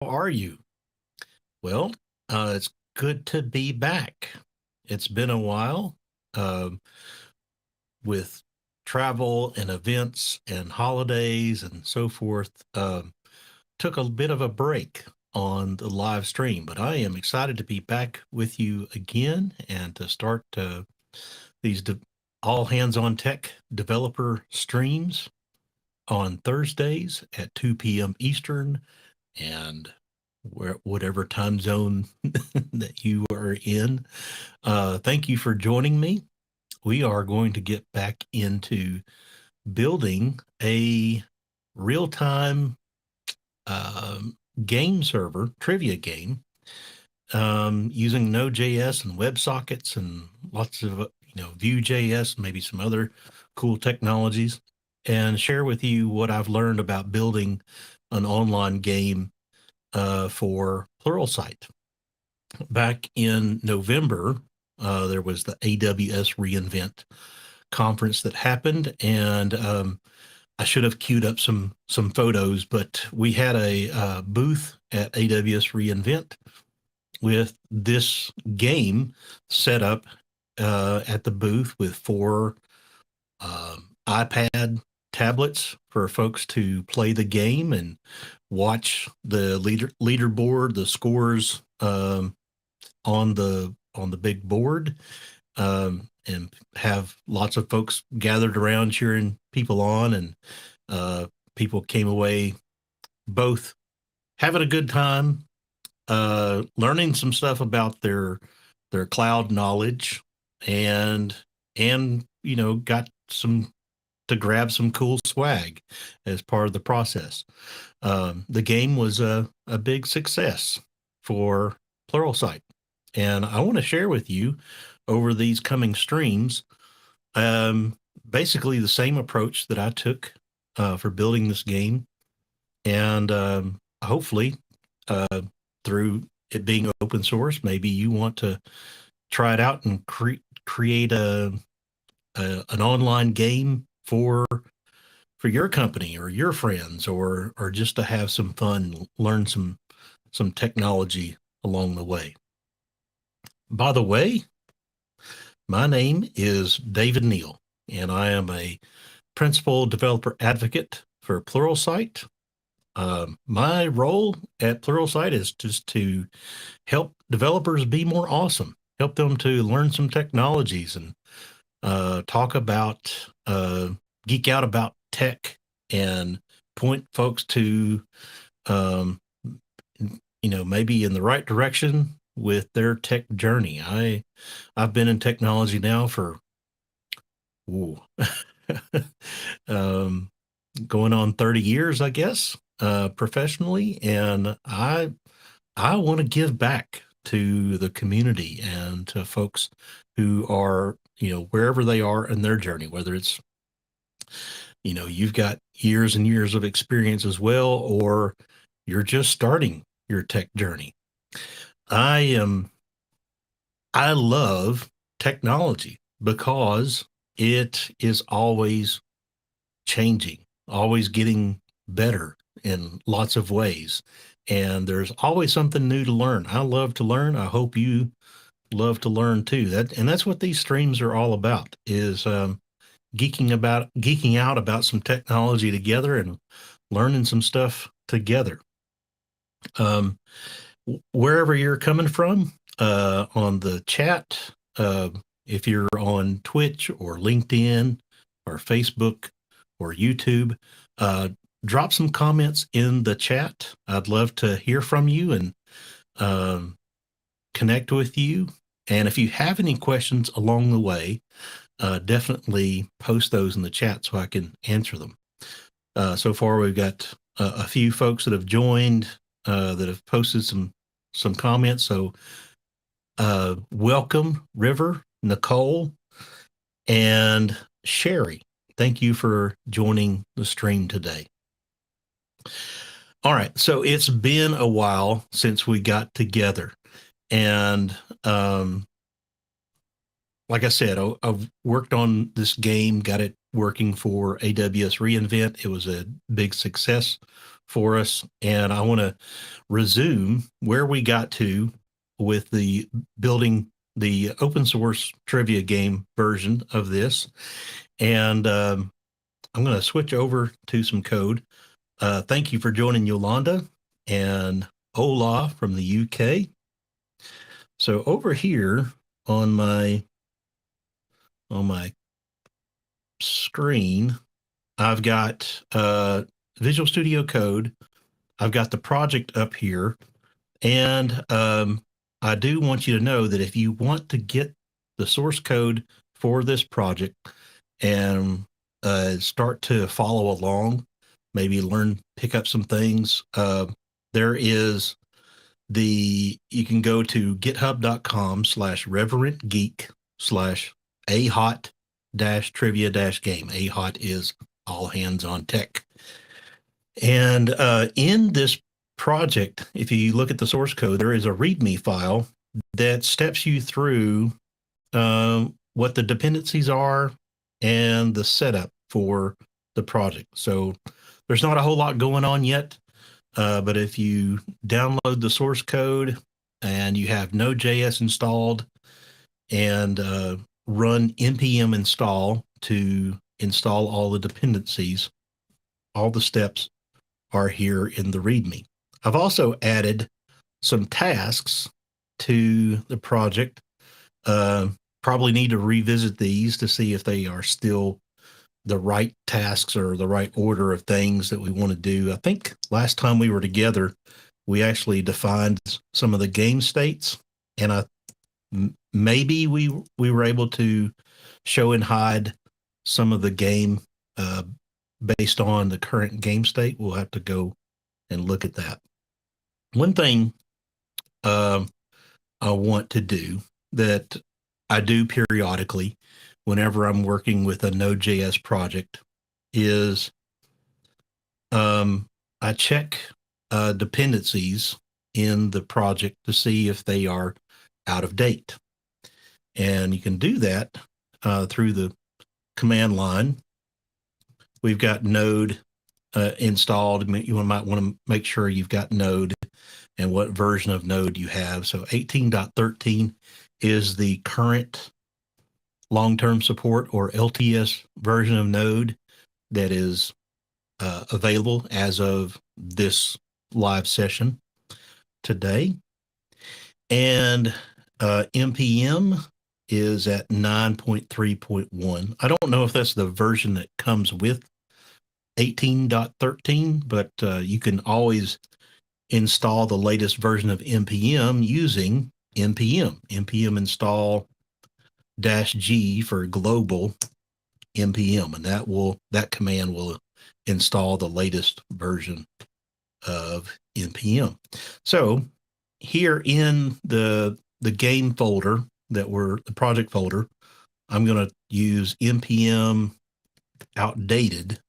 How are you? Well, it's good to be back. It's been a while um, with travel and events and holidays and so forth. Took a bit of a break on the live stream, but I am excited to be back with you again and to start these all hands on tech developer streams on Thursdays at 2 p.m. Eastern and whatever time zone that you are in. Thank you for joining me. We are going to get back into building a real-time game server, trivia game, using Node.js and WebSockets and lots of, Vue.js, maybe some other cool technologies, and share with you what I've learned about building an online game for Pluralsight. Back in November, there was the AWS reInvent conference that happened, and I should have queued up some photos, but we had a booth at AWS reInvent with this game set up at the booth with four iPad tablets for folks to play the game and watch the leaderboard, the scores on the big board, and have lots of folks gathered around cheering people on, and people came away both having a good time, learning some stuff about their cloud knowledge, and got some to grab some cool swag as part of the process. The game was a big success for Pluralsight, and I want to share with you over these coming streams um, basically the same approach that I took for building this game, and hopefully uh, through it being open source, maybe you want to try it out and create an online game for your company or your friends, or just to have some fun, learn some technology along the way. By the way, my name is David Neal, and I am a Principal Developer Advocate for Pluralsight. My role at Pluralsight is just to help developers be more awesome, help them to learn some technologies and talk about, geek out about tech and point folks to, um, maybe in the right direction with their tech journey. I've been in technology now for ooh, um, going on 30 years, I guess, professionally, and I want to give back to the community and to folks who are, wherever they are in their journey, whether it's, you've got years and years of experience as well, or you're just starting your tech journey. I love technology because it is always changing, always getting better in lots of ways. And there's always something new to learn. I love to learn. I hope you love to learn too. That's what these streams are all about, is geeking out about some technology together and learning some stuff together. Um, Wherever you're coming from, on the chat, uh, if you're on Twitch or LinkedIn or Facebook or YouTube, uh, drop some comments in the chat. I'd love to hear from you and um, connect with you. And if you have any questions along the way, definitely post those in the chat so I can answer them. So far, we've got a few folks that have joined, that have posted some comments. So welcome, River, Nicole, and Sherry. Thank you for joining the stream today. All right, so it's been a while since we got together, and like I said, I've worked on this game, got it working for AWS reInvent. It was a big success for us, and I want to resume where we got to with the building the open source trivia game version of this. And I'm going to switch over to some code. Thank you for joining Yolanda and Ola from the UK. So over here on my screen, I've got Visual Studio Code. I've got the project up here, and I do want you to know that if you want to get the source code for this project and start to follow along, maybe pick up some things, there is you can go to github.com/reverentgeek/ahot-trivia-game. AHOT is all hands on tech. And in this project, if you look at the source code, there is a README file that steps you through what the dependencies are and the setup for the project. So there's not a whole lot going on yet, but if you download the source code and you have Node.js installed and run npm install to install all the dependencies, all the steps are here in the README. I've also added some tasks to the project. Probably need to revisit these to see if they are still the right tasks or the right order of things that we want to do. I think last time we were together, we actually defined some of the game states, and maybe we were able to show and hide some of the game based on the current game state. We'll have to go and look at that. One thing I want to do that I do periodically whenever I'm working with a Node.js project is I check dependencies in the project to see if they are out of date. And you can do that through the command line. We've got Node installed. You might want to make sure you've got Node and what version of Node you have. So 18.13 is the current long-term support or LTS version of Node that is available as of this live session today. And npm is at 9.3.1. I don't know if that's the version that comes with 18.13, but you can always install the latest version of npm using npm install -g for global npm, and that command will install the latest version of npm. So here in the game folder the project folder, I'm going to use npm outdated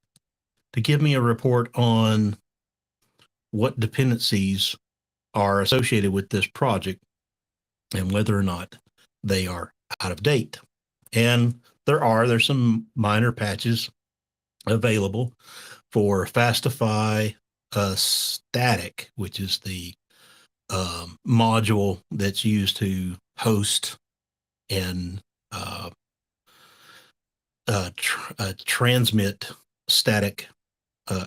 to give me a report on what dependencies are associated with this project and whether or not they are out of date. And there's some minor patches available for Fastify static, which is the module that's used to host and transmit static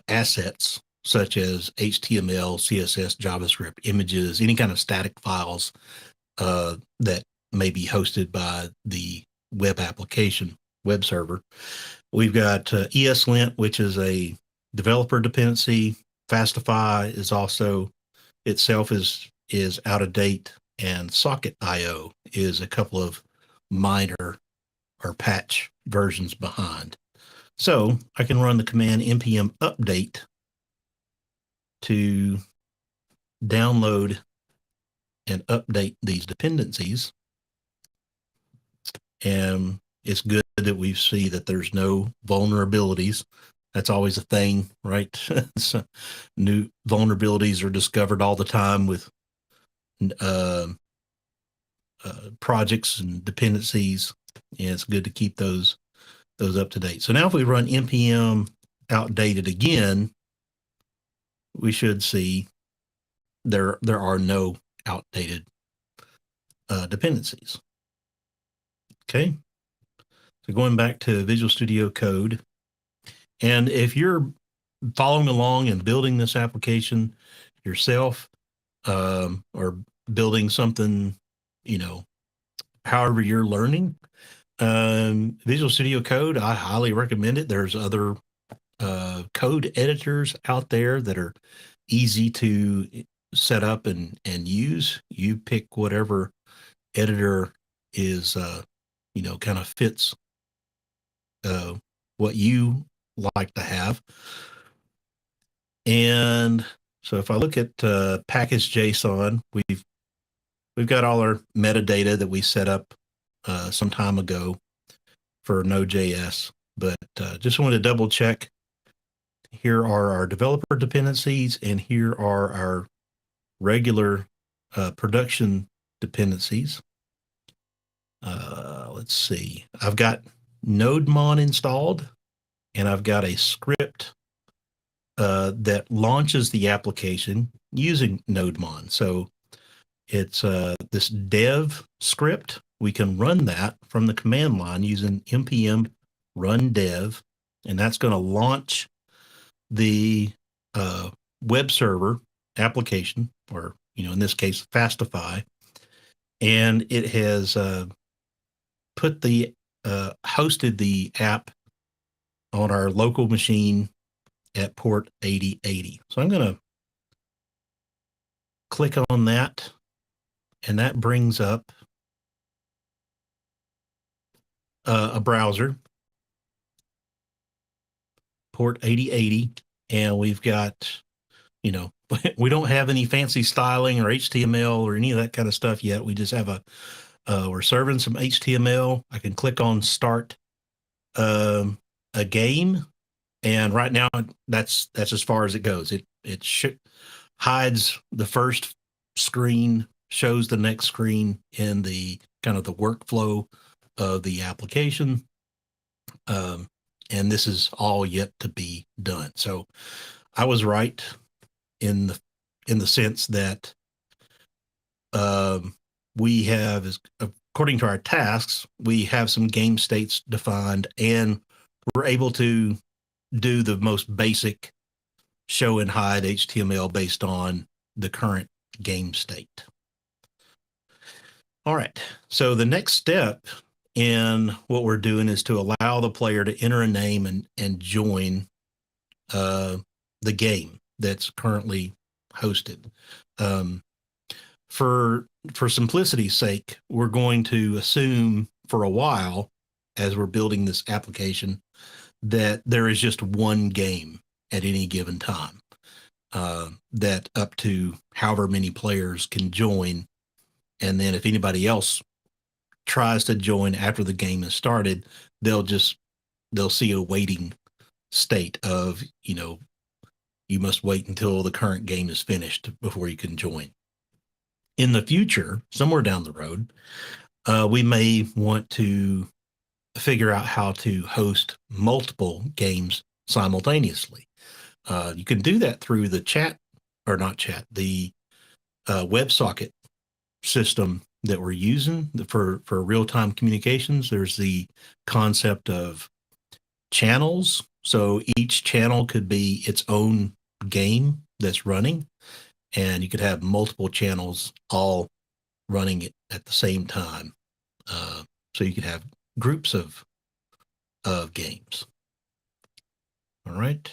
assets such as HTML, CSS, JavaScript, images, any kind of static files that may be hosted by the web application, web server. We've got ESLint, which is a developer dependency. Fastify is also itself is out of date, and Socket.io is a couple of minor or patch versions behind. So I can run the command npm update to download and update these dependencies. And it's good that we see that there's no vulnerabilities. That's always a thing, right? So new vulnerabilities are discovered all the time with projects and dependencies, and it's good to keep those those up to date. So now if we run npm outdated again, we should see there are no outdated dependencies. Okay. So going back to Visual Studio Code, and if you're following along and building this application yourself, or building something, however you're learning, Visual Studio Code, I highly recommend it. There's other code editors out there that are easy to set up and use. You pick whatever editor is, kind of fits what you like to have. And so if I look at package JSON, we've got all our metadata that we set up some time ago for Node.js, but just wanted to double check. Here are our developer dependencies, and here are our regular production dependencies. Let's see. I've got NodeMon installed, and I've got a script that launches the application using NodeMon. So it's this dev script. We can run that from the command line using npm run dev, and that's going to launch the web server application, or in this case Fastify, and it has put the hosted the app on our local machine at port 8080. So I'm going to click on that, and that brings up a browser, port 8080, and we've got, we don't have any fancy styling or HTML or any of that kind of stuff yet. We just have we're serving some HTML. I can click on start a game, and right now that's as far as it goes. It hides the first screen, shows the next screen in the kind of the workflow of the application. And this is all yet to be done. So I was right in the sense that we have, according to our tasks, we have some game states defined, and we're able to do the most basic show and hide HTML based on the current game state. All right. So the next step in what we're doing is to allow the player to enter a name and join the game that's currently hosted. For simplicity's sake, we're going to assume for a while, as we're building this application, that there is just one game at any given time, that up to however many players can join. And then if anybody else tries to join after the game has started, they'll see a waiting state of, you must wait until the current game is finished before you can join. In the future, somewhere down the road, we may want to figure out how to host multiple games simultaneously. You can do that through the the WebSocket system that we're using for real-time communications. There's the concept of channels. So each channel could be its own game that's running, and you could have multiple channels all running it at the same time. So you could have groups of games. All right.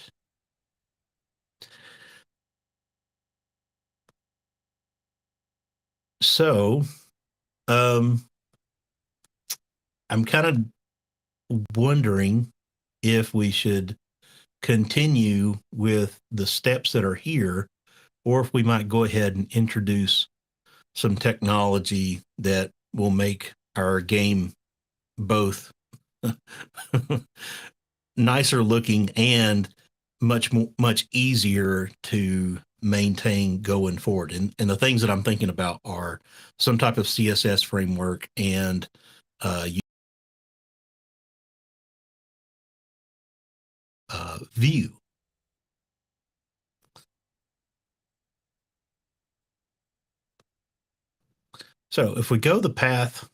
So I'm kind of wondering if we should continue with the steps that are here, or if we might go ahead and introduce some technology that will make our game both nicer looking and much easier to maintain going forward. And the things that I'm thinking about are some type of CSS framework and Vue. So if we go the path,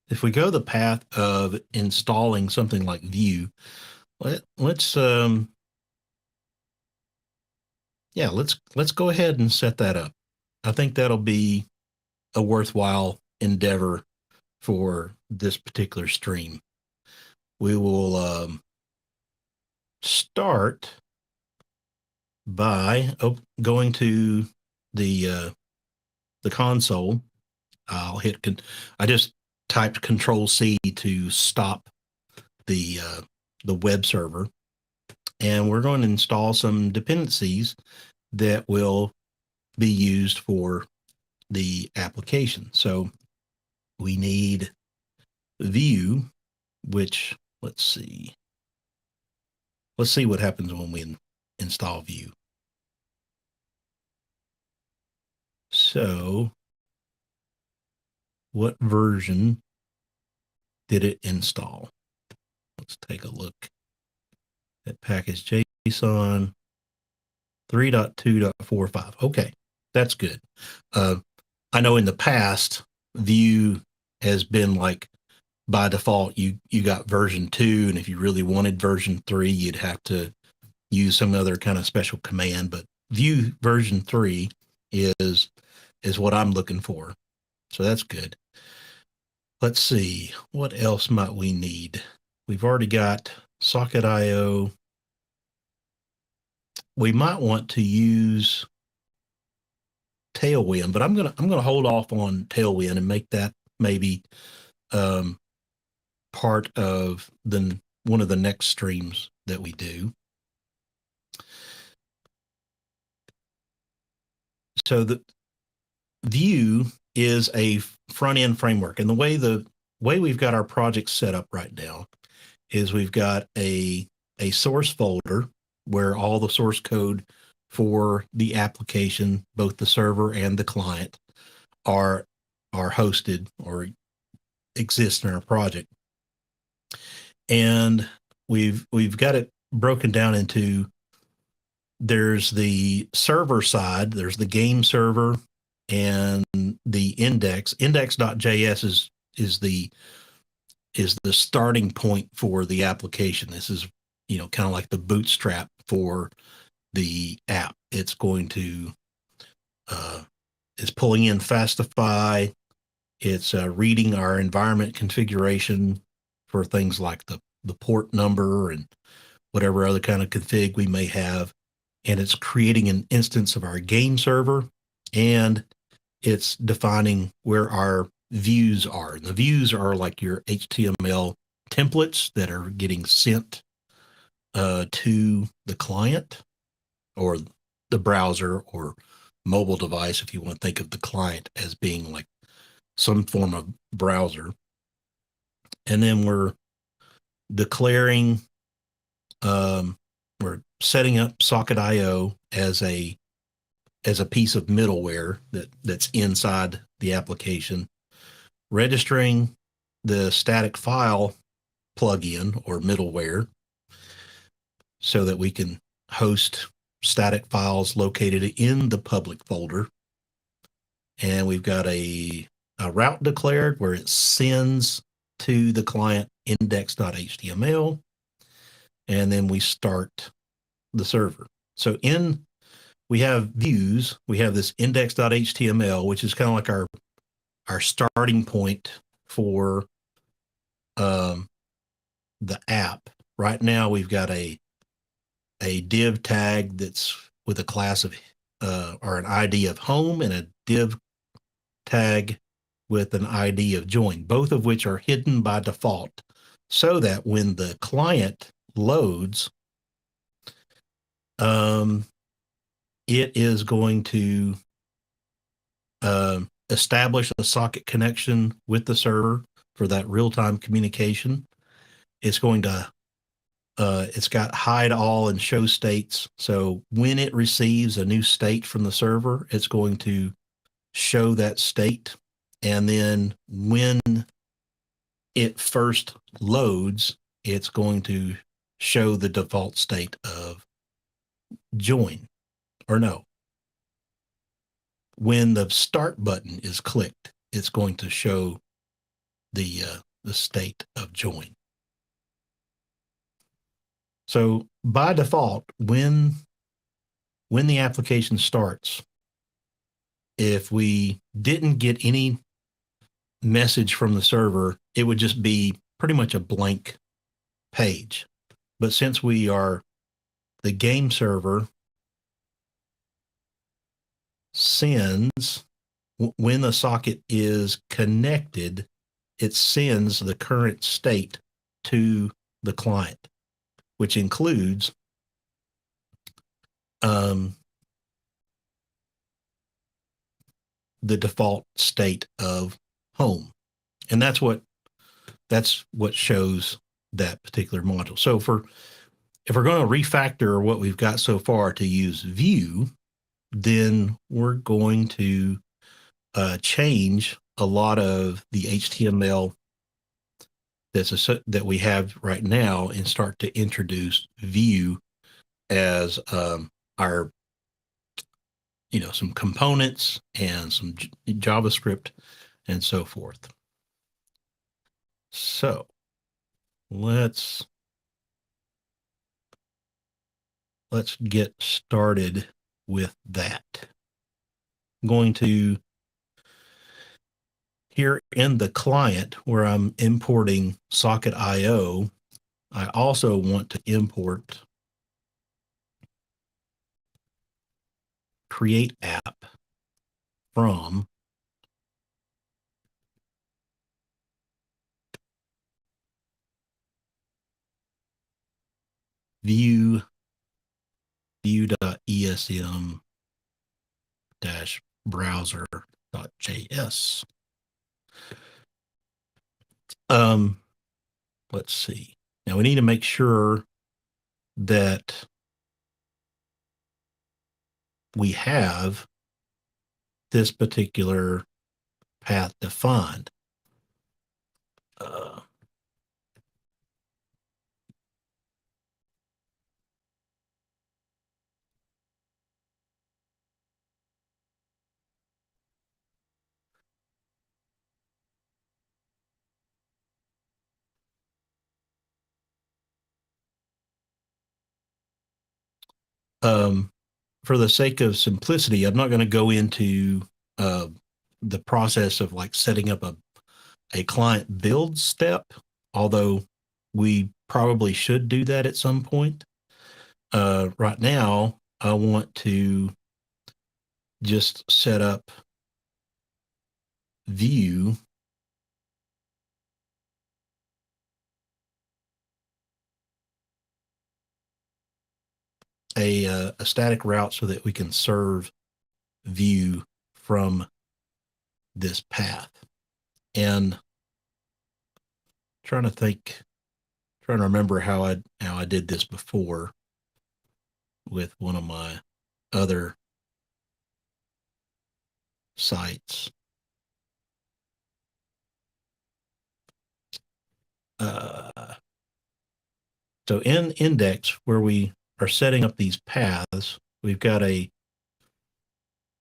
if we go the path of installing something like Vue, let's go ahead and set that up. I think that'll be a worthwhile endeavor for this particular stream. We will start by going to the console. I just typed Control C to stop the web server, and we're going to install some dependencies that will be used for the application. So we need Vue, which let's see what happens when we install Vue. So what version did it install? Let's take a look at package JSON 3.2.45. Okay, that's good. I know in the past, Vue has been like by default, you got version 2, and if you really wanted version 3, you'd have to use some other kind of special command. But Vue version 3 is what I'm looking for. So that's good. Let's see, what else might we need? We've already got socket.io. We might want to use Tailwind, but I'm gonna hold off on Tailwind and make that maybe part of one of the next streams that we do. So the Vue is a front-end framework, and the way we've got our project set up right now is we've got a source folder where all the source code for the application, both the server and the client, are hosted or exist in our project. And we've got it broken down into, there's the server side, there's the game server, and the index.js is the starting point for the application. This is, kind of like the bootstrap for the app. It's going to it's pulling in Fastify. It's reading our environment configuration for things like the port number and whatever other kind of config we may have. And it's creating an instance of our game server, and it's defining where our views are. And the views are like your HTML templates that are getting sent to the client or the browser or mobile device, if you want to think of the client as being like some form of browser. And then we're declaring, we're setting up socket.io as a piece of middleware that's inside the application, registering the static file plugin or middleware so that we can host static files located in the public folder. And we've got a route declared where it sends to the client index.html, and then we start the server. So we have views, we have this index.html, which is kind of like our starting point for the app. Right now we've got a div tag that's with a class of or an ID of home, and a div tag with an ID of join, both of which are hidden by default, so that when the client loads, it is going to establish a socket connection with the server for that real-time communication. It's going to it's got hide all and show states. So when it receives a new state from the server, it's going to show that state. And then when it first loads, it's going to show the default state of join, or no. When the start button is clicked, it's going to show the state of join. So by default, when the application starts, if we didn't get any message from the server, it would just be pretty much a blank page. But since we are the game server, sends, when the socket is connected, it sends the current state to the client, which includes the default state of home. And that's what shows that particular module. So if we're going to refactor what we've got so far to use Vue, then we're going to change a lot of the HTML that we have right now and start to introduce Vue as our, some components and some JavaScript and so forth. So let's get started with that. I'm going to, here in the client where I'm importing socket.io, I also want to import create app from vue.esm-browser.js. Let's see. Now we need to make sure that we have this particular path defined. For the sake of simplicity, I'm not going to go into the process of like setting up a client build step, although we probably should do that at some point. Right now, I want to just set up Vue a static route so that we can serve Vue from this path. And trying to remember how I did this before with one of my other sites. So in index, where we are setting up these paths, we've got a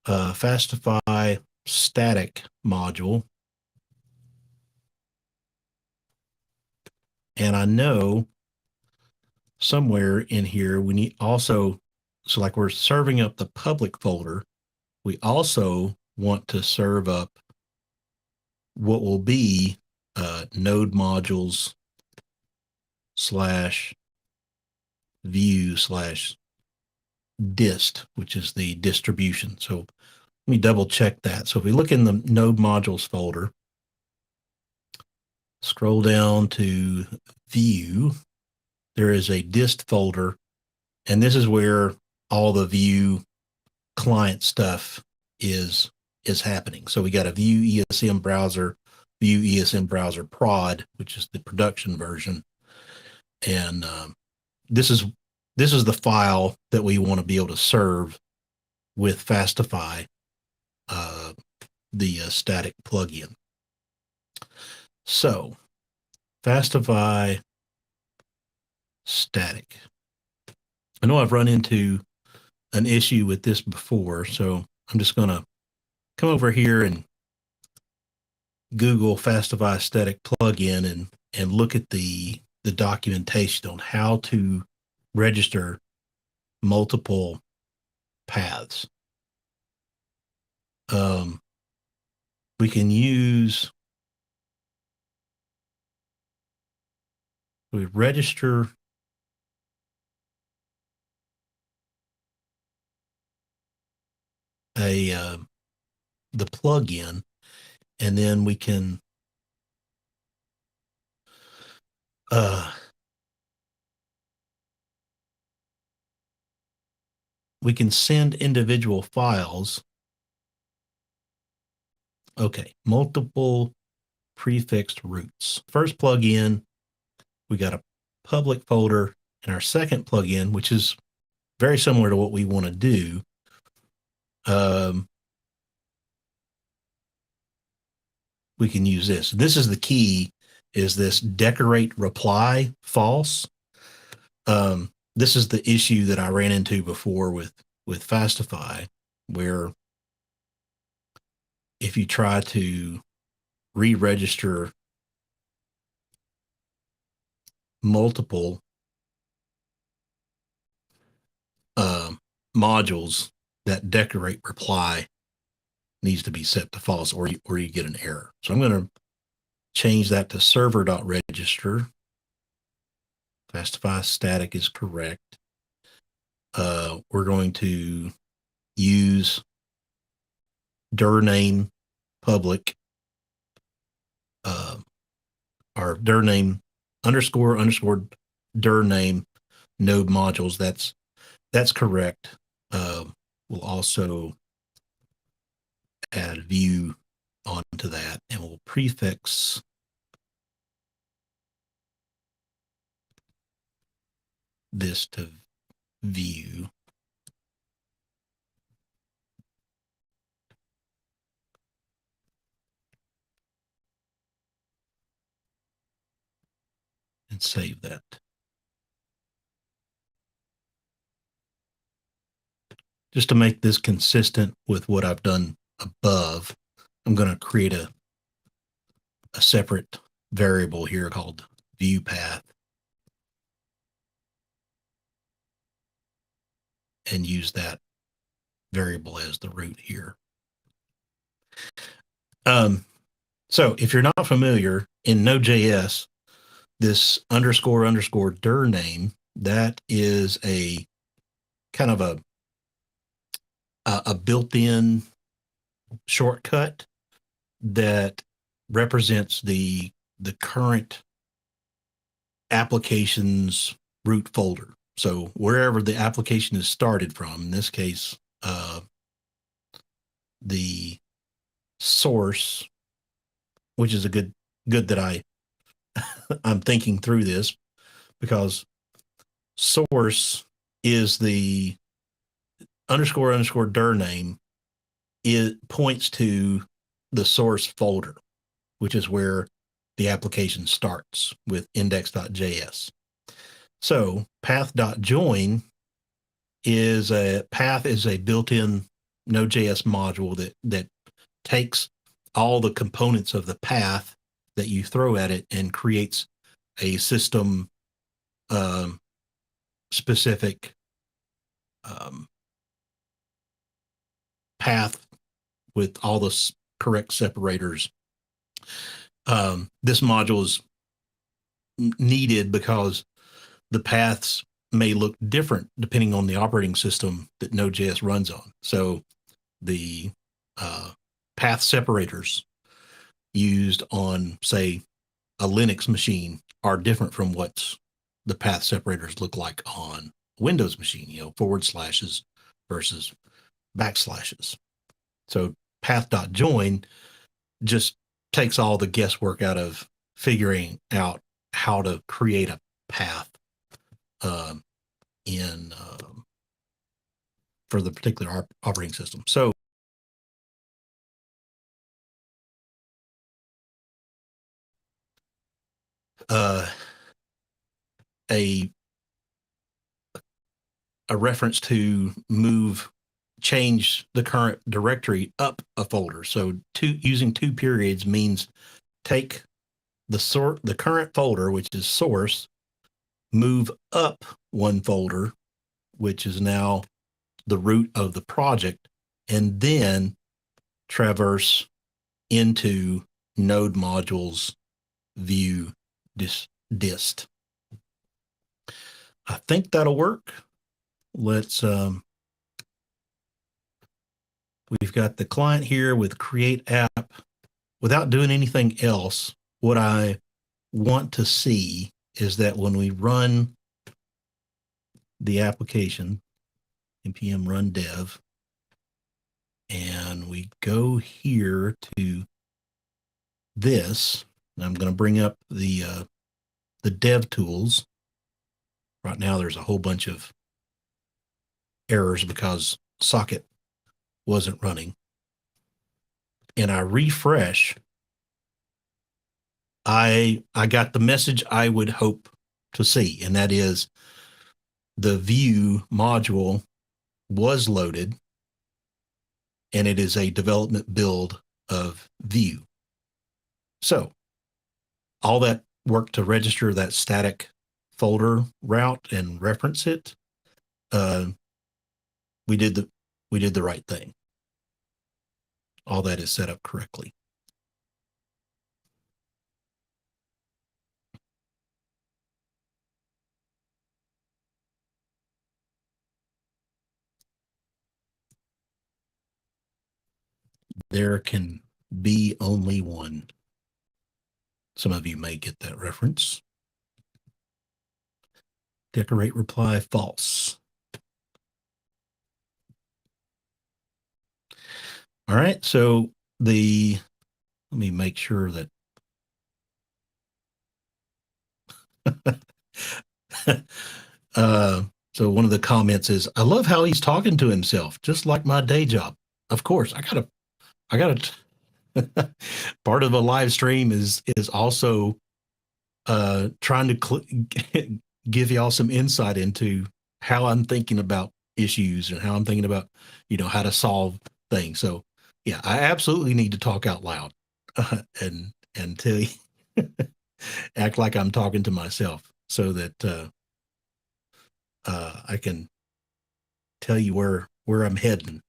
Fastify static module. And I know somewhere in here, we need also, so like we're serving up the public folder, we also want to serve up what will be node modules /view/dist, which is the distribution. So let me double check that. So if we look in the node modules folder, scroll down to Vue, there is a dist folder, and this is where all the Vue client stuff is happening. So we got a Vue ESM browser, Vue ESM browser prod, which is the production version, and this is the file that we want to be able to serve with Fastify, the static plugin. So Fastify static. I know I've run into an issue with this before, so I'm just going to come over here and Google Fastify static plugin and look at the documentation on how to register multiple paths. We can we register the plugin, and then we can send individual files. Okay, multiple prefixed routes. First plugin, we got a public folder, and our second plugin, which is very similar to what we want to do. We can use this. This is the key, is this decorate reply false. This is the issue that I ran into before with Fastify, where if you try to re-register multiple modules, that decorate reply needs to be set to false, or you get an error. So I'm going to change that to server.register. Fastify static is correct. We're going to use dir name public, or dir name underscore dir name node modules. That's correct. We'll also add view onto that, and we'll prefix this to view. And save that. Just to make this consistent with what I've done above, I'm going to create a separate variable here called view path, and use that variable as the root here. So if you're not familiar, in Node.js, this underscore dir name, that is a kind of a built-in shortcut that represents the current application's root folder. So wherever the application is started from, in this case, the source, which is a good that I'm thinking through this, because source is the underscore dir name. It points to the source folder, which is where the application starts with index.js. So path.join is a built-in Node.js module that takes all the components of the path that you throw at it and creates a system specific path with all the correct separators. This module is needed because the paths may look different depending on the operating system that Node.js runs on. So the path separators used on, say, a Linux machine are different from what the path separators look like on Windows machine, forward slashes versus backslashes. So path.join just takes all the guesswork out of figuring out how to create a path for the particular operating system. So uh, a a reference to change the current directory up a folder. So using two periods means take the current folder, which is source, move up one folder, which is now the root of the project, and then traverse into node modules view dist. I think that'll work. Let's we've got the client here with create app. Without doing anything else, what I want to see is that when we run the application, npm run dev, and we go here to this, and I'm going to bring up the dev tools. Right now, there's a whole bunch of errors because socket wasn't running. And I refresh, I got the message I would hope to see, and that is the view module was loaded, and it is a development build of view. So all that work to register that static folder route and reference it, we did the right thing. All that is set up correctly. There can be only one. Some of you may get that reference. Decorate reply false. All right, so let me make sure that so one of the comments is, I love how he's talking to himself, just like my day job. Of course, I gotta part of a live stream is also trying to give y'all some insight into how I'm thinking about issues and how I'm thinking about, how to solve things. So yeah, I absolutely need to talk out loud and tell you, act like I'm talking to myself so that I can tell you where I'm heading.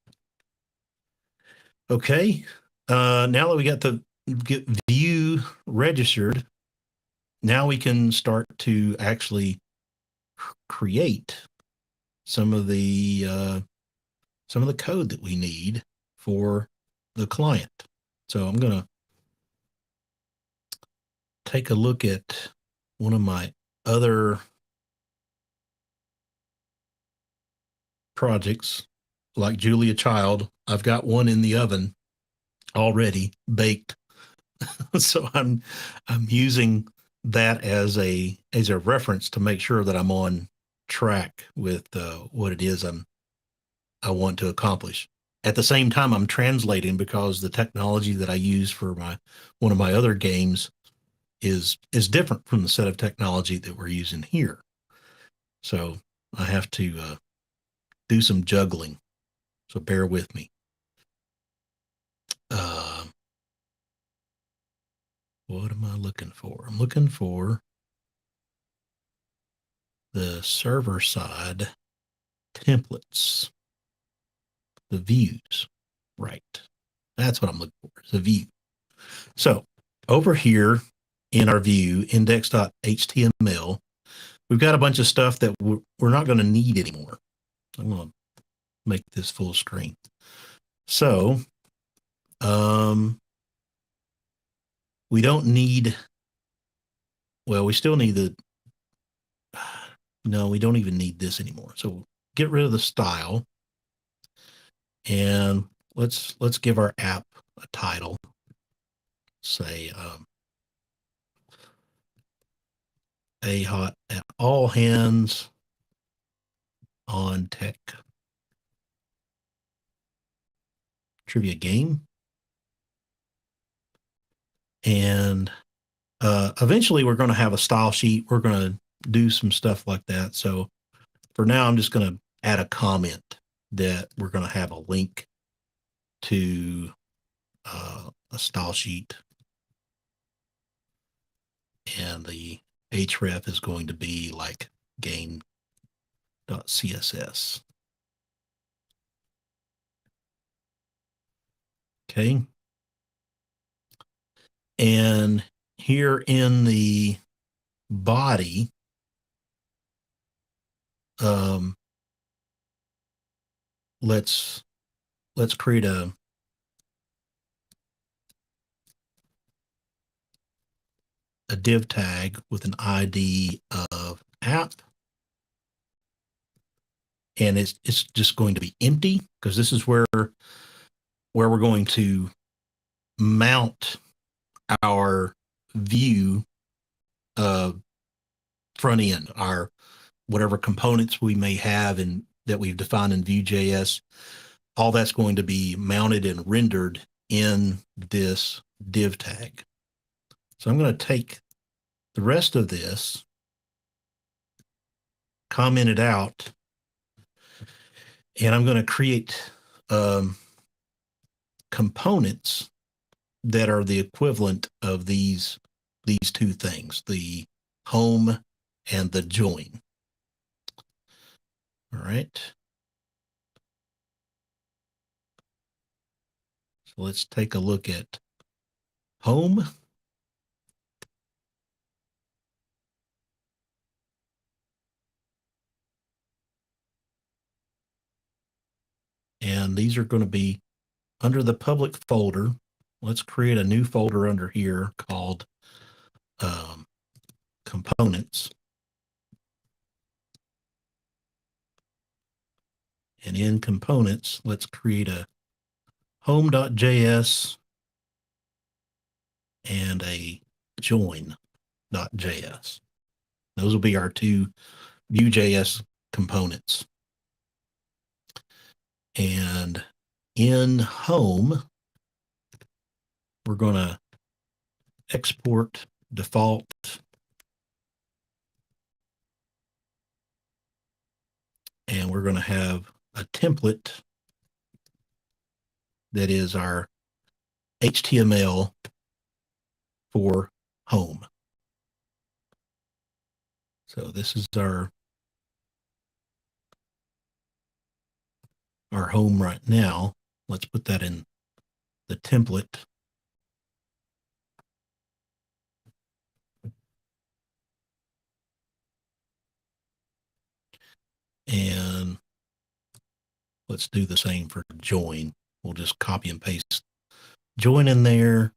Okay. Now that we got the view registered, now we can start to actually create some of the code that we need for the client. So I'm going to take a look at one of my other projects, like Julia Child. I've got one in the oven already baked. So I'm using that as a reference to make sure that I'm on track with what it is I want to accomplish. At the same time, I'm translating because the technology that I use for one of my other games is different from the set of technology that we're using here. So I have to do some juggling. So bear with me. What am I looking for? I'm looking for the server side templates, the views, right? That's what I'm looking for, the view. So over here in our view, index.html, we've got a bunch of stuff that we're not going to need anymore. I'm going to make this full screen. So we don't need, well, we still need no, we don't even need this anymore. So get rid of the style, and let's give our app a title. Say hot at all hands on tech trivia game. And Eventually we're going to have a style sheet. We're going to do some stuff like that. So for now, I'm just going to add a comment that we're going to have a link to a style sheet, and the href is going to be like game.css. Okay. And here in the body, let's create a div tag with an ID of app, and it's just going to be empty, because this is where we're going to mount our view front end, our whatever components we may have and that we've defined in Vue.js. All that's going to be mounted and rendered in this div tag. So I'm going to take the rest of this, comment it out, and I'm going to create components that are the equivalent of these two things, the home and the join. All right. So let's take a look at home. And these are going to be under the public folder. Let's create a new folder under here called components. And in components, let's create a home.js and a join.js. Those will be our two Vue.js components. And in home, we're going to export default and we're going to have a template that is our HTML for home. So this is our home right now. Let's put that in the template. And let's do the same for join. We'll just copy and paste join in there.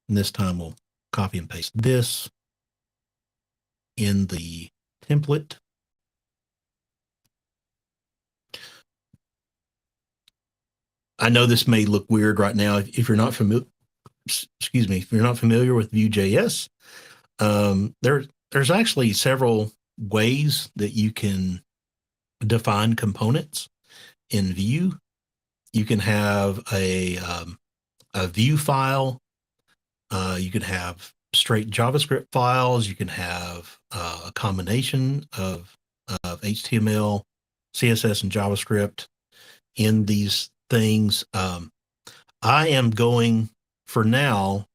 And this time we'll copy and paste this in the template. I know this may look weird right now if you're not familiar. Excuse me, if you're not familiar with Vue.js, there's actually several ways that you can define components in Vue. You can have a Vue file. You can have straight JavaScript files. You can have a combination of HTML, CSS, and JavaScript in these things. I am going for now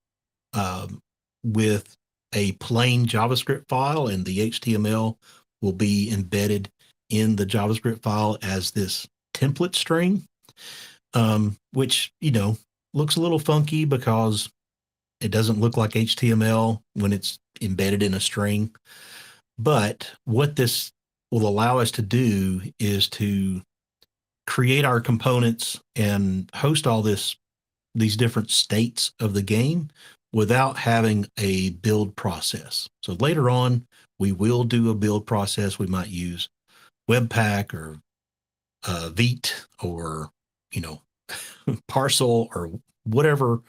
with a plain JavaScript file, and the HTML will be embedded in the JavaScript file as this template string, which, looks a little funky because it doesn't look like HTML when it's embedded in a string. But what this will allow us to do is to create our components and host all these different states of the game without having a build process. So later on, we will do a build process. We might use Webpack or Vite or, Parcel or whatever,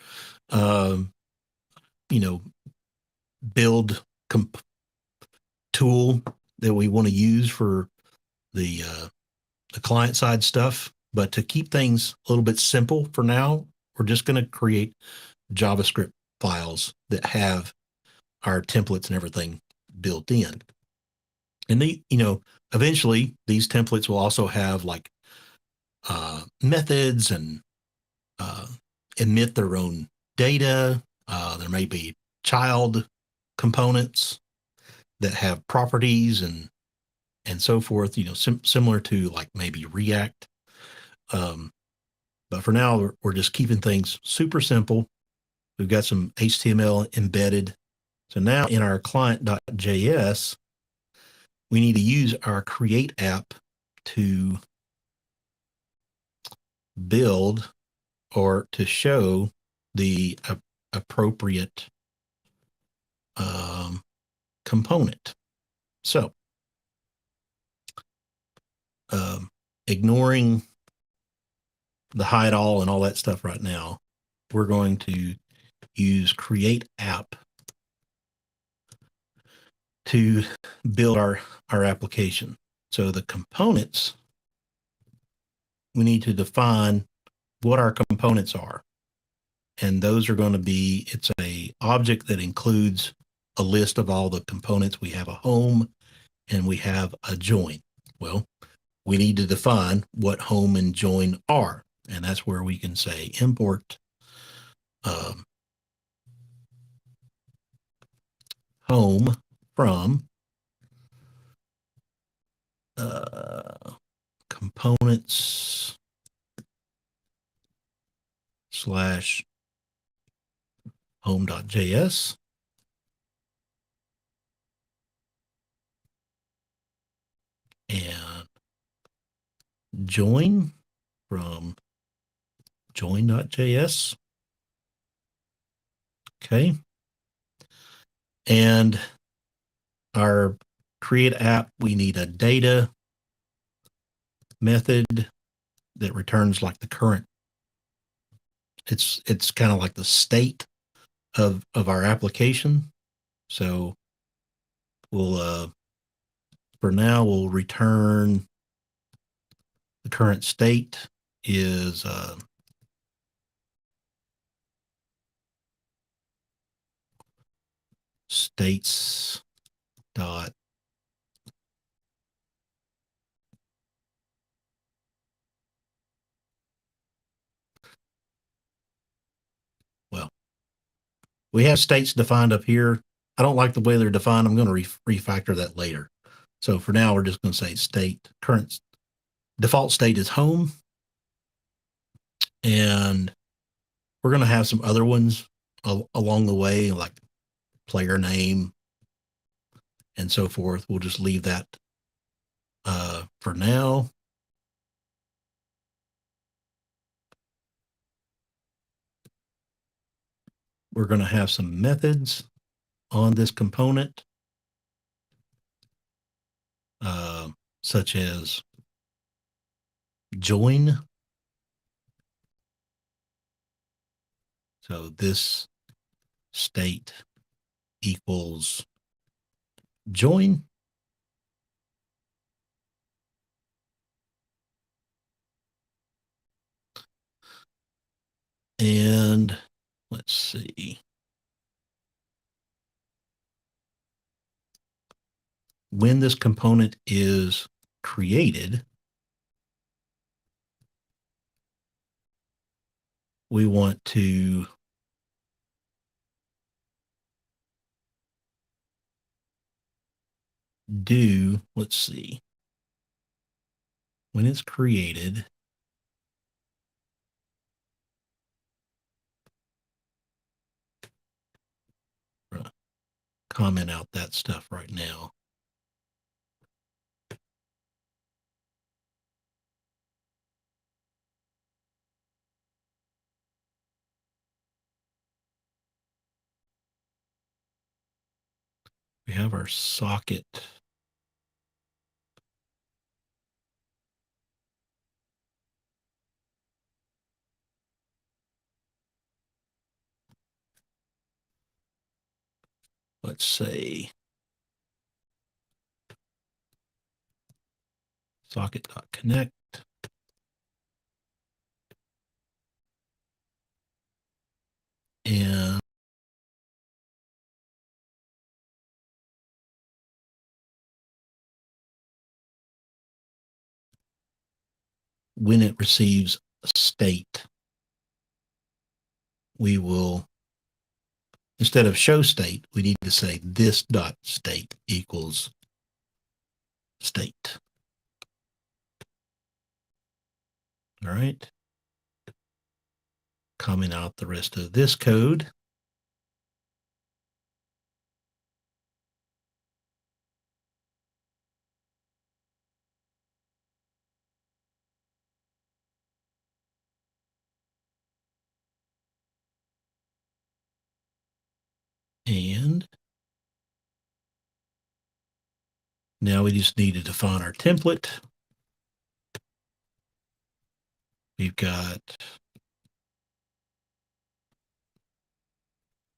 build tool that we want to use for the client side stuff. But to keep things a little bit simple for now, we're just going to create JavaScript files that have our templates and everything built in. And eventually these templates will also have like methods and emit their own data. There may be child components that have properties and so forth, similar to like maybe React. But for now, we're just keeping things super simple. We've got some HTML embedded. So now in our client.js, we need to use our create app to build or to show the appropriate component. So ignoring the hide all and all that stuff right now, we're going to use create app to build our application. So the components, we need to define what our components are. And those are going to be, it's a object that includes a list of all the components. We have a home and we have a join. Well, we need to define what home and join are. And that's where we can say import home from components slash home.js. And join from join.js. Okay. And our create app, we need a data method that returns like the current. It's kind of like the state of our application. So we'll for now we'll return the current state is states dot well, we have states defined up here. I don't like the way they're defined. I'm going to refactor that later. So for now, we're just going to say state current default state is home. And we're going to have some other ones along the way, like player name and so forth. We'll just leave that for now. We're going to have some methods on this component, such as join. So this state equals join. And let's see. When this component is created, we want to do, let's see, when it's created, comment out that stuff right now. We have our socket. Let's say socket.connect. And when it receives a state, we will, instead of show state, we need to say this dot state equals state. All right. Comment out the rest of this code. And now we just need to define our template. We've got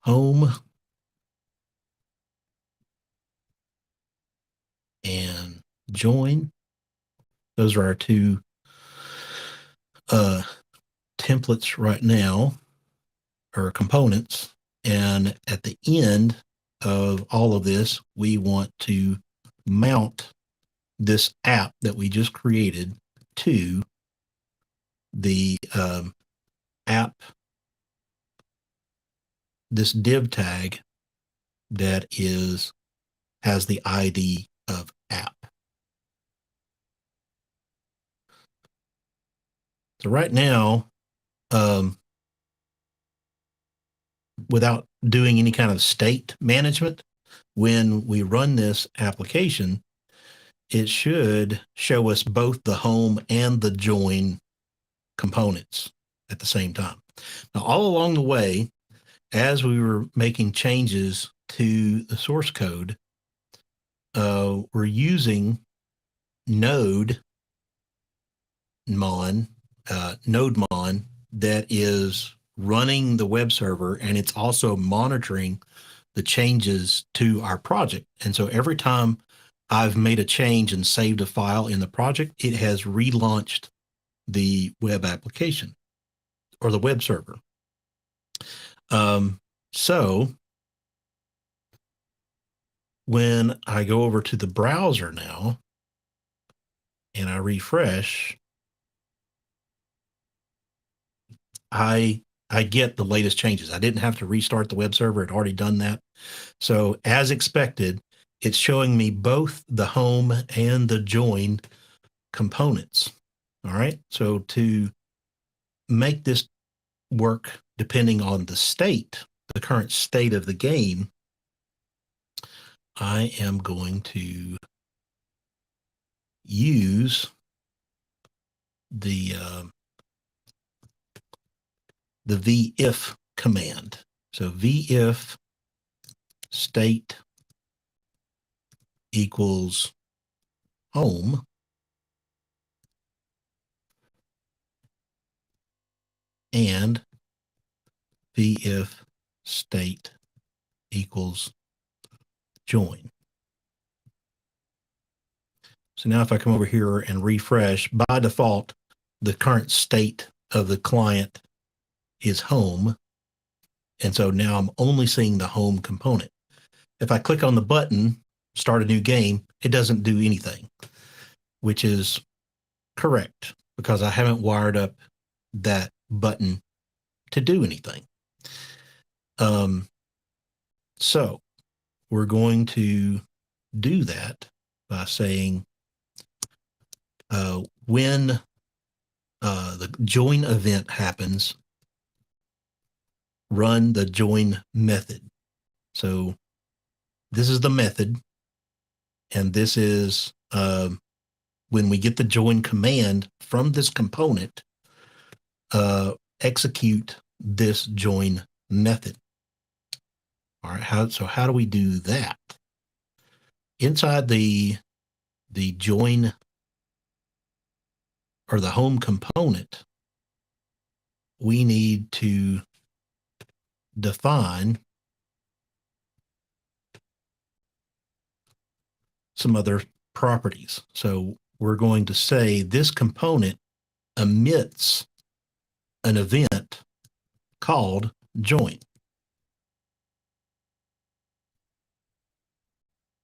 home and join. Those are our two templates right now, or components. And at the end of all of this, we want to mount this app that we just created to the app, this div tag that has the ID of app. So right now, without doing any kind of state management, when we run this application, it should show us both the home and the join components at the same time. Now, all along the way, as we were making changes to the source code, we're using Node mon that is running the web server, and it's also monitoring the changes to our project. And so every time I've made a change and saved a file in the project, it has relaunched the web application or the web server. So when I go over to the browser now and I refresh, I get the latest changes. I didn't have to restart the web server. It had already done that. So as expected, it's showing me both the home and the join components. All right. So to make this work depending on the state, the current state of the game, I am going to use the vif command. So vif state equals home, and vif state equals join. So now if I come over here and refresh, by default, the current state of the client is home. And so now I'm only seeing the home component. If I click on the button, start a new game, it doesn't do anything, which is correct because I haven't wired up that button to do anything. So we're going to do that by saying when the join event happens, run the join method. So this is the method, and this is when we get the join command from this component, execute this join method. All right, how do we do that? Inside the join or the home component, we need to define some other properties. So we're going to say this component emits an event called join.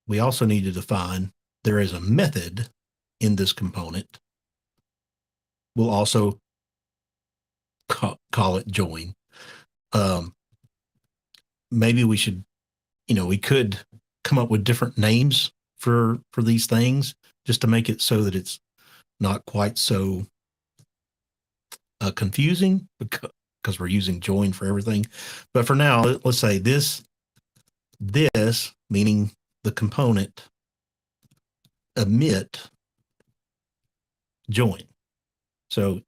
We also need to define there is a method in this component we'll also call it join. Maybe we should, we could come up with different names for these things just to make it so that it's not quite so confusing because we're using join for everything. But for now, let's say this meaning the component emit join. So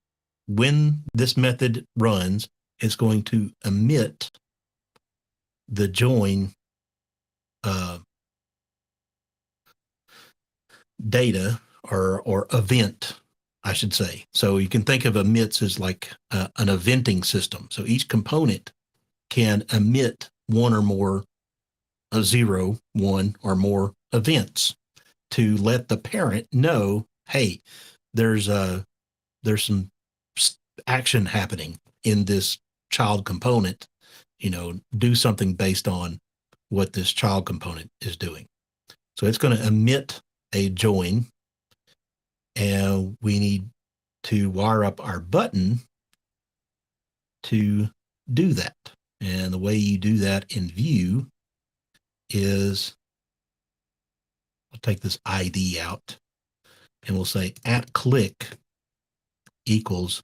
when this method runs, it's going to emit the join data or event, I should say. So you can think of emits as like an eventing system. So each component can emit one or more, a 0, 1 or more events to let the parent know, hey, there's some action happening in this child component, do something based on what this child component is doing. So it's going to emit a join, and we need to wire up our button to do that. And the way you do that in Vue is, I'll take this ID out and we'll say @click equals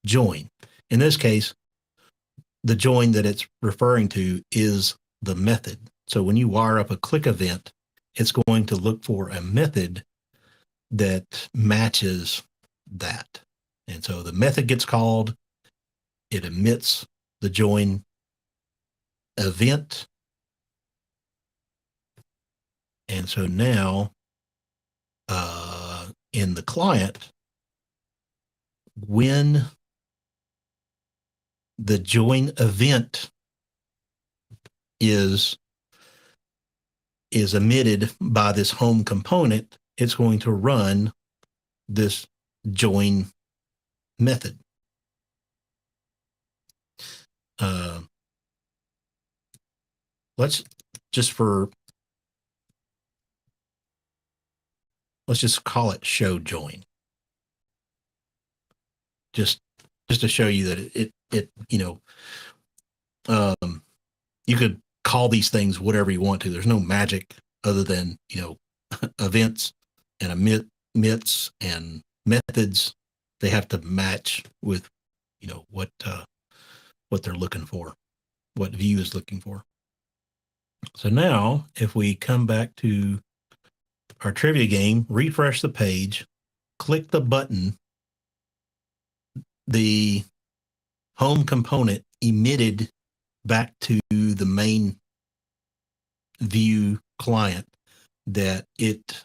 join. In this case, the join that it's referring to is the method. So when you wire up a click event, it's going to look for a method that matches that. And so the method gets called, it emits the join event. And so now in the client, when the join event is emitted by this home component, it's going to run this join method. Let's just call it show join. Just to show you that it you could call these things whatever you want to. There's no magic other than, events and emits and methods. They have to match with, what they're looking for, what Vue is looking for. So now if we come back to our trivia game, refresh the page, click the button, the home component emitted back to the main Vue client that it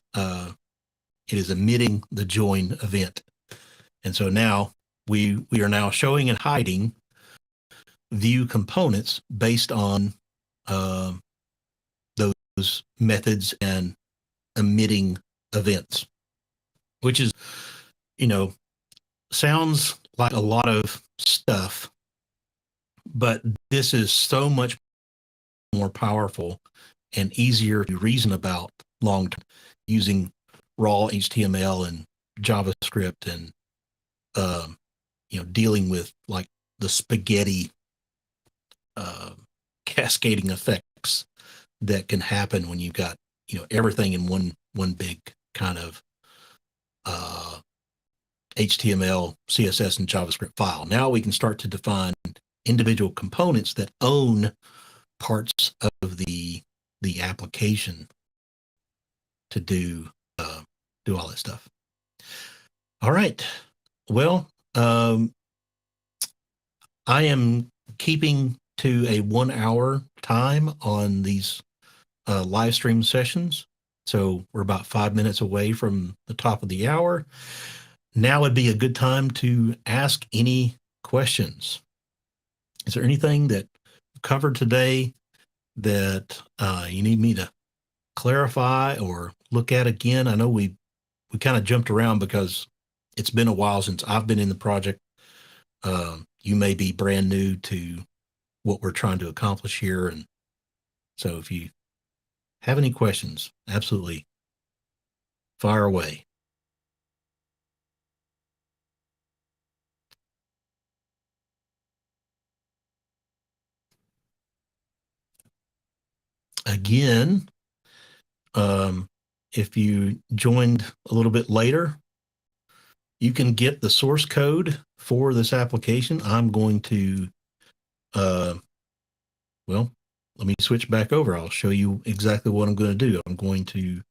is emitting the join event. And so now we are now showing and hiding Vue components based on those methods and emitting events, which is, sounds like a lot of stuff, but this is so much more powerful and easier to reason about long term using raw HTML and JavaScript and dealing with like the spaghetti cascading effects that can happen when you've got everything in one big kind of HTML, CSS, and JavaScript file. Now we can start to define individual components that own parts of the application to do all that stuff. All right. Well, I am keeping to a 1 hour time on these live stream sessions. So we're about 5 minutes away from the top of the hour. Now would be a good time to ask any questions. Is there anything that covered today that you need me to clarify or look at again? I know we kind of jumped around because it's been a while since I've been in the project. You may be brand new to what we're trying to accomplish here. And so if you have any questions, absolutely fire away. Again, if you joined a little bit later, you can get the source code for this application. I'm going to, well, let me switch back over. I'll show you exactly what I'm going to do. I'm going to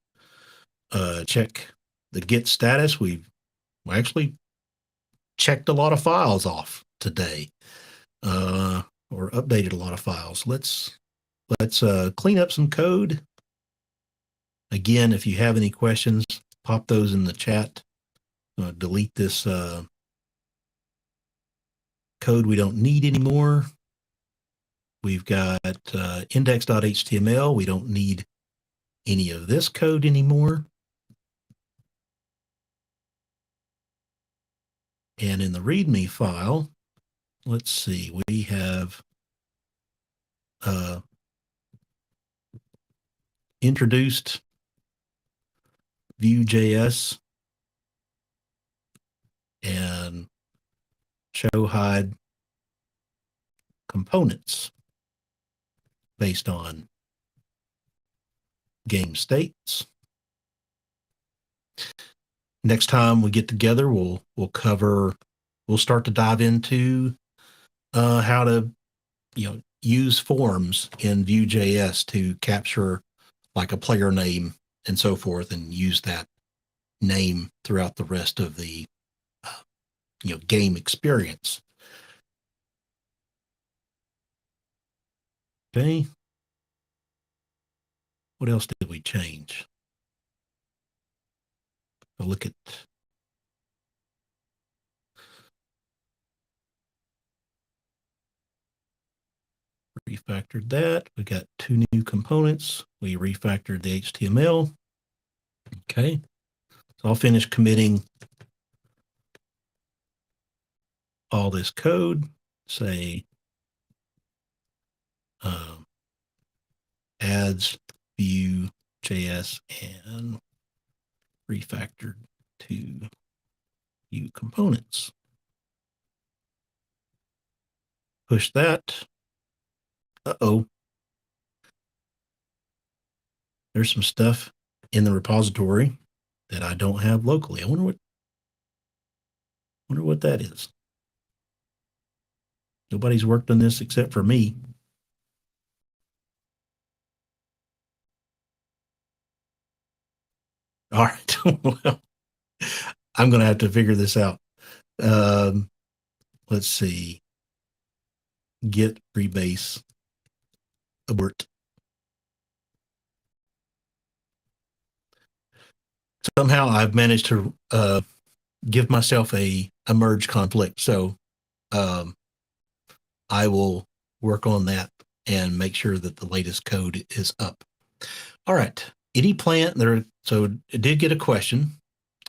check the Git status. We've actually checked a lot of files off today, or updated a lot of files. Let's clean up some code. Again, if you have any questions, pop those in the chat. Delete this code we don't need anymore. We've got index.html. We don't need any of this code anymore. And in the README file, let's see, we have introduced Vue.js and show hide components based on game states. Next time we get together, we'll start to dive into how to use forms in Vue.js to capture like a player name and so forth, and use that name throughout the rest of the game experience. Okay. What else did we change? I'll look at refactored that. We got 2 new components. We refactored the HTML. Okay. So I'll finish committing all this code. Say adds Vue.js and refactored to Vue components. Push that. Uh-oh. There's some stuff in the repository that I don't have locally. I wonder what that is. Nobody's worked on this except for me. All right. Well, I'm going to have to figure this out. Let's see. Git rebase abort. Somehow I've managed to give myself a merge conflict. So I will work on that and make sure that the latest code is up. All right. Any plan there? So it did get a question.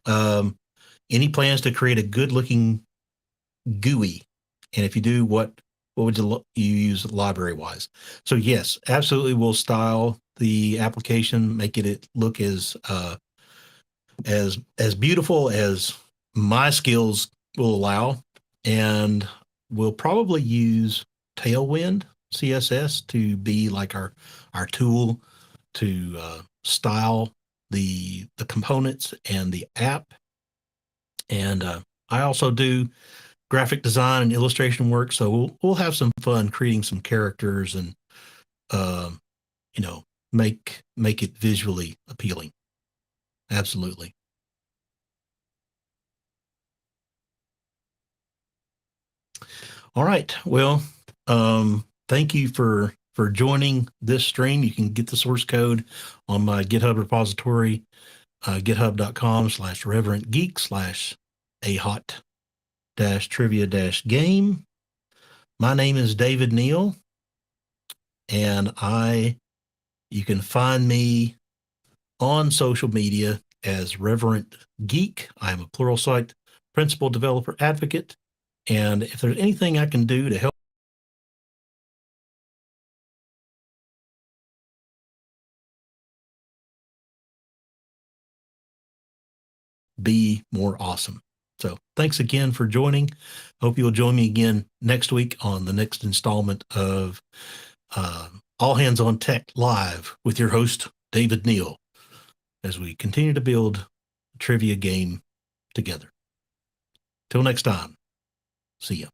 Any plans to create a good looking GUI? And if you do, what would you use library wise? So yes, absolutely. We'll style the application, make it look as beautiful as my skills will allow. And we'll probably use Tailwind CSS to be like our tool to style the components and the app. And I also do graphic design and illustration work, so we'll have some fun creating some characters and make it visually appealing. Absolutely. All right. Well, thank you for joining this stream. You can get the source code on my GitHub repository, github.com/reverendgeek/ahot-trivia-game. My name is David Neal, and you can find me on social media as Reverend Geek. I'm a Pluralsight Principal Developer Advocate, and if there's anything I can do to help be more awesome. So thanks again for joining. Hope you'll join me again next week on the next installment of All Hands on Tech Live with your host, David Neal, as we continue to build a trivia game together. Till next time, see ya.